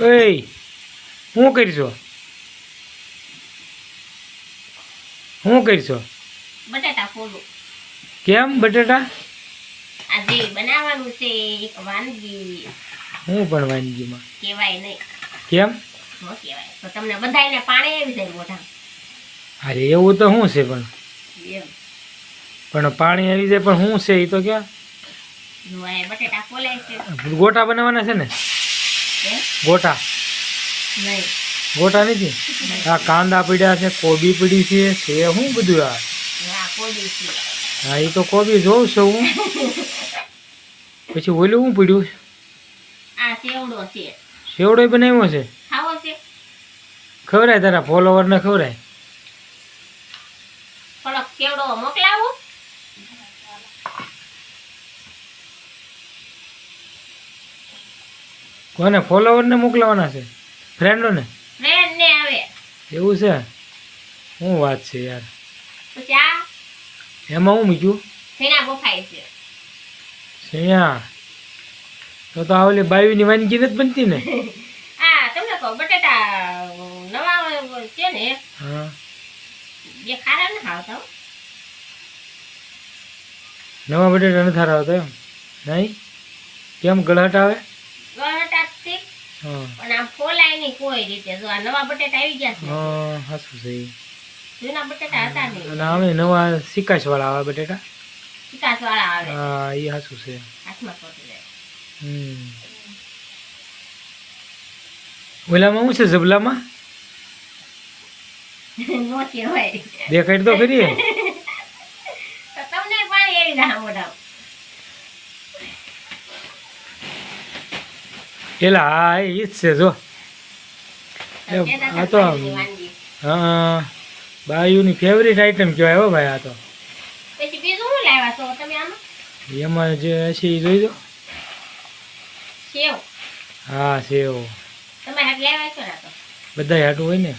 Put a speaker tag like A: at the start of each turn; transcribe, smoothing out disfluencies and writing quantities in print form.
A: ઓય હું કરશો
B: બટાટા ફોડું.
A: કેમ બટેટા
B: આજે બનાવવાનું છે એક વાનગી.
A: હું પણ વાનગીમાં
B: કહેવાય નહીં.
A: કેમ
B: ન કહેવાય તો તમને બધાયને પાણી આવી જાય મોઢા.
A: અરે એવું તો શું છે પણ
B: એમ
A: પાણી આવી જાય પણ શું છે એ તો ક્યાં
B: જો આ બટાટા ફોલાય છે.
A: ગોટા બનાવવાના છે ને
B: હે?
A: ગોટા
B: નહીં.
A: ગોટા નથી આ કાંદા પડ્યા છે કોબી પડી છે શું બધું આ
B: આ કોબી છે.
A: હા એ તો કોબી જોઉં છું હું પછી ઓલું શું પડ્યું
B: આ સેવડો છે.
A: સેવડો બનાવ્યો છે
B: ખાવો છે?
A: ખવરાય તારા ફોલોવરને ખવરાય
B: થોડોક સેવડો મોકલાવો.
A: કોને ફોલોવરને મોકલવાના છે ફ્રેન્ડોને
B: ફ્રેન્ડ ને આવે
A: એવું છે શું વાત છે યાર
B: પછી આ
A: એમાં હું મૂક્યું
B: ફીણા બફાય છે.
A: અહીંયા તો આ ઓલી બાવીની વાનગી નથી બનતી ને
B: આ તમને કહો બટાટા નવા છે ને
A: હા
B: બે ખારા ન ખાવતા હો.
A: નવા બટેટા નથી આવતા એમ નહીં કેમ ગળાટ આવે
B: ગળટાથી
A: હા
B: પણ આમ ફોલાય નહીં કોઈ રીતે. જો આ નવા બટાટા આવી ગયા છે.
A: હા હાસું છે ઈ.
B: જૂના બટાટા હતા નહીં.
A: અને અમે નવા સિકાશવાળા આવે બટેટા
B: ચિકાસ વાળા આવે
A: હા એ હાસું છે
B: હાથમાં પકડી જાય.
A: ઓલામાં શું છે જબલામાં
B: નો કહેવાય
A: દેખાડ તો કરીએ
B: તો તમને પાણી આવી જાય મોઢામાં.
A: એલા હા એ જ છે જો
B: તો કહેતા
A: આ
B: હતા
A: તો
B: પાણીની વાનગી.
A: હા બાયુની ફેવરિટ આઈટમ કહેવાય હો ભાઈ આ તો
B: પછી બીજું શું લાવ્યા છો તમે આમાં?
A: એમાં જે છે એ જોઈ દો
B: સેવ
A: હા સેવ
B: તમે હાથ લાવ્યા છો ને? આ તો
A: બધા હાટું હોય ને